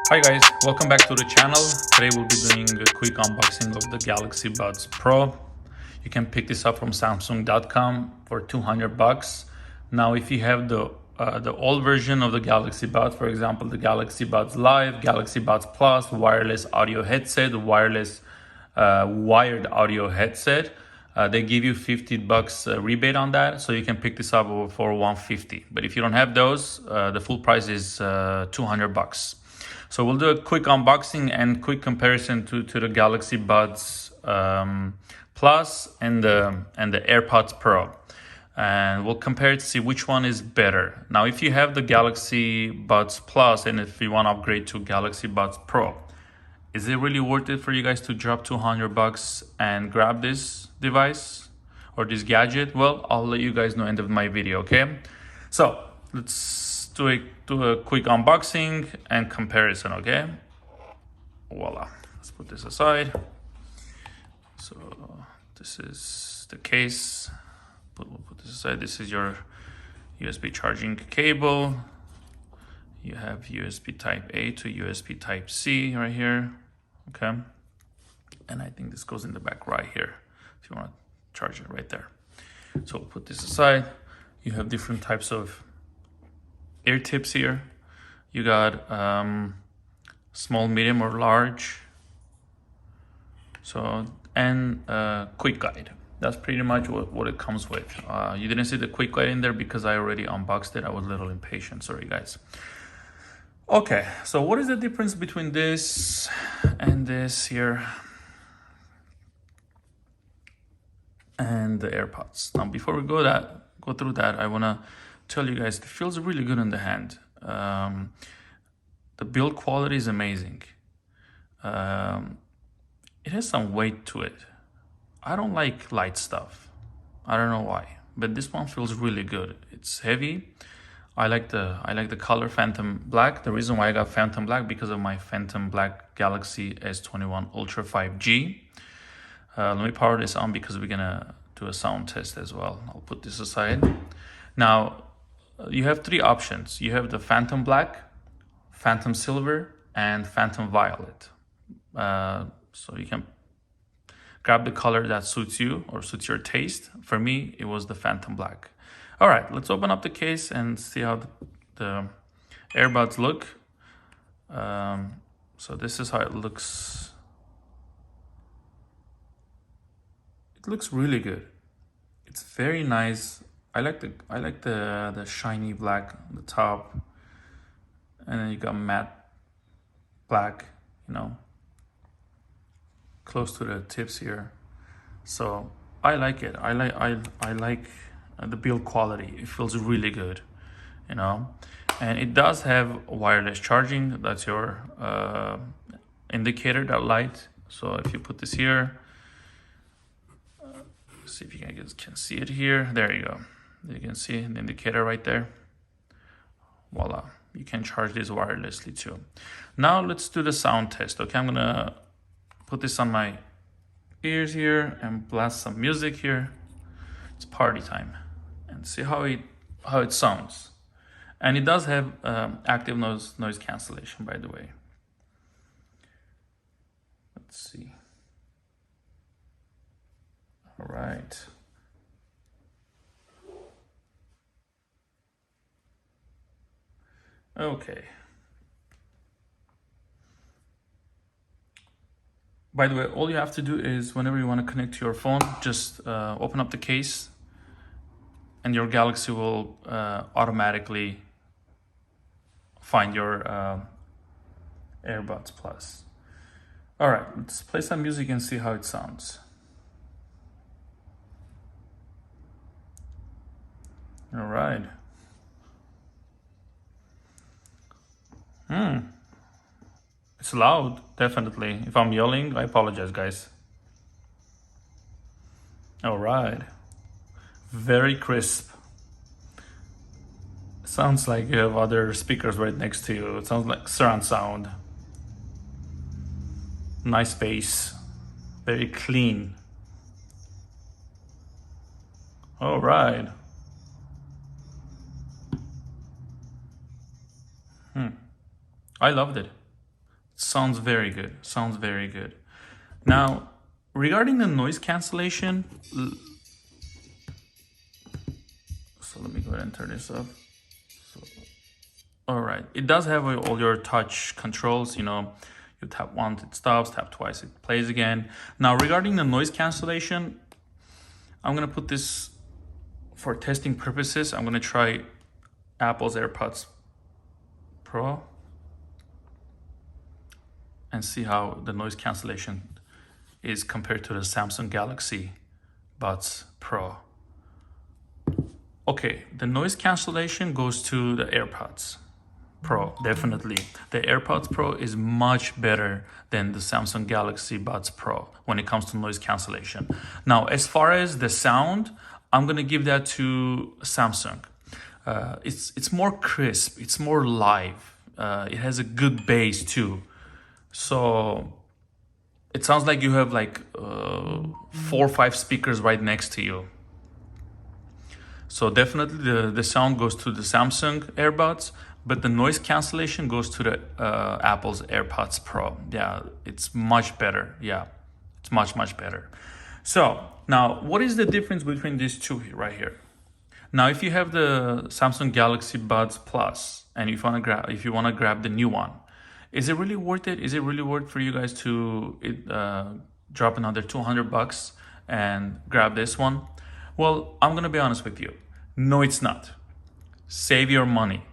Hi guys, welcome back to the channel. Today we'll be doing a quick unboxing of the Galaxy Buds Pro. You can pick this up from Samsung.com for 200 bucks. Now if you have the old version of the Galaxy Buds, for example the Galaxy Buds Live, Galaxy Buds Plus, wireless audio headset, wireless wired audio headset, they give you 50 bucks rebate on that, so you can pick this up for 150. But if you don't have those, the full price is 200 bucks. So we'll do a quick unboxing and quick comparison to the Galaxy Buds Plus and the AirPods Pro. And we'll compare it to see which one is better. Now, if you have the Galaxy Buds Plus and if you want to upgrade to Galaxy Buds Pro, is it really worth it for you guys to drop 200 bucks and grab this device or this gadget? Well, I'll let you guys know end of my video, okay? So let's do a quick unboxing and comparison, okay? Voila, let's put this aside. So this is the case. We'll put this aside. This is your USB charging cable. You have USB type A to USB type C right here, okay? And I think this goes in the back right here if you want to charge it right there. So we'll put this aside. You have different types of Eartips here. You got small, medium, or large. So, and quick guide. That's pretty much what it comes with. You didn't see the quick guide in there because I already unboxed it. I was a little impatient, sorry guys. Okay, so what is the difference between this and this here and the AirPods? Now, before we go through that, I wanna tell you guys it feels really good in the hand. The build quality is amazing. It has some weight to it. I don't like light stuff. I don't know why, but this one feels really good. It's heavy. I like the color Phantom Black. The reason why I got Phantom Black because of my Phantom Black Galaxy S21 Ultra 5G. Let me power this on because we're gonna do a sound test as well. I'll put this aside. Now, you have three options. You have the Phantom Black, Phantom Silver, and Phantom Violet. So you can grab the color that suits you or suits your taste. For me, it was the Phantom Black. All right, let's open up the case and see how the earbuds look. So this is how it looks. It looks really good. It's very nice. I like the shiny black on the top, and then you got matte black, you know, close to the tips here. So I like it. I like the build quality. It feels really good, you know, and it does have wireless charging. That's your indicator, that light. So if you put this here, see if you can see it here. There you go. You can see the indicator right there. Voila, you can charge this wirelessly too. Now let's do the sound test. Okay, I'm gonna put this on my ears here and blast some music here. It's party time, and see how it sounds. And it does have active noise cancellation, by the way. Let's see. All right. Okay. By the way, all you have to do is whenever you want to connect to your phone, just open up the case and your Galaxy will automatically find your AirBuds Plus. All right, let's play some music and see how it sounds. All right. It's loud, definitely. If I'm yelling, I apologize, guys. All right. Very crisp. Sounds like you have other speakers right next to you. It sounds like surround sound. Nice bass. Very clean. All right. I loved it. Sounds very good. Sounds very good. Now, regarding the noise cancellation, so let me go ahead and turn this off. All right, it does have all your touch controls, you know, you tap once it stops, tap twice it plays again. Now regarding the noise cancellation, I'm gonna put this for testing purposes. I'm gonna try Apple's AirPods Pro and see how the noise cancellation is compared to the Samsung Galaxy Buds Pro. Okay, the noise cancellation goes to the AirPods Pro, definitely. The AirPods Pro is much better than the Samsung Galaxy Buds Pro when it comes to noise cancellation. Now, as far as the sound, I'm gonna give that to Samsung. It's more crisp, it's more live. It has a good bass too. So it sounds like you have like 4 or 5 speakers right next to you. So definitely the sound goes to the Samsung AirBuds, but the noise cancellation goes to the Apple's AirPods Pro. Yeah, it's much better. Yeah, it's much better. So now, what is the difference between these two right here? Now, if you have the Samsung Galaxy Buds Plus and if you wanna grab the new one, is it really worth it? Is it really worth for you guys to drop another $200 and grab this one? Well, I'm gonna be honest with you. No, it's not. Save your money.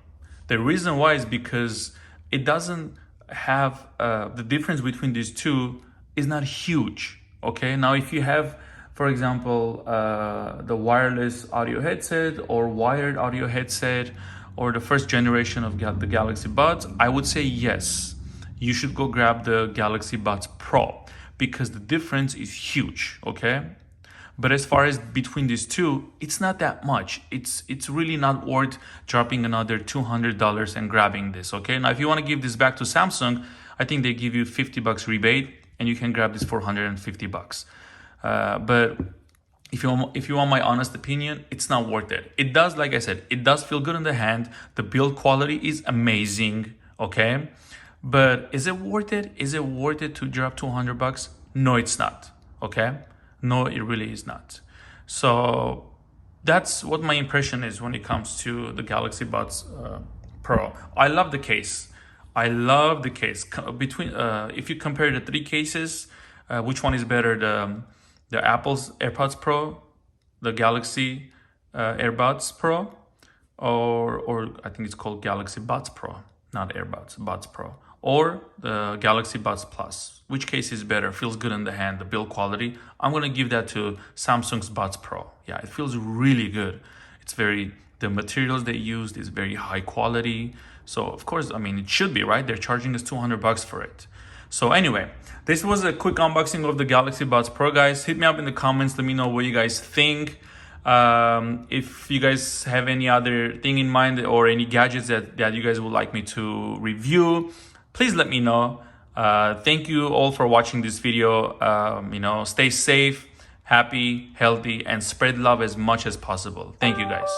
The reason why is because it doesn't have the difference between these two is not huge. Okay, now if you have, for example, the wireless audio headset or wired audio headset or the first generation of the Galaxy Buds, I would say yes, you should go grab the Galaxy Buds Pro because the difference is huge. Okay. But as far as between these two, it's not that much. It's really not worth dropping another $200 and grabbing this, okay? Now, if you want to give this back to Samsung, I think they give you $50 rebate and you can grab this for $150. But if you want my honest opinion, it's not worth it. It does, like I said, it does feel good in the hand. The build quality is amazing, okay? But is it worth it? Is it worth it to drop $200? No, it's not, okay? No, it really is not. So that's what my impression is when it comes to the Galaxy Buds Pro. I love the case. I love the case. If you compare the 3 cases, which one is better? The Apple's AirPods Pro, the Galaxy AirBuds Pro, or I think it's called Galaxy Buds Pro, not AirBuds, Buds Pro, or the Galaxy Buds Plus. Which case is better? Feels good in the hand, the build quality. I'm gonna give that to Samsung's Buds Pro. Yeah, it feels really good. The materials they used is very high quality. So of course, I mean, it should be, right? They're charging us $200 for it. So anyway, this was a quick unboxing of the Galaxy Buds Pro, guys. Hit me up in the comments. Let me know what you guys think. If you guys have any other thing in mind or any gadgets that you guys would like me to review, please let me know. Thank you all for watching this video. Stay safe, happy, healthy, and spread love as much as possible. Thank you, guys.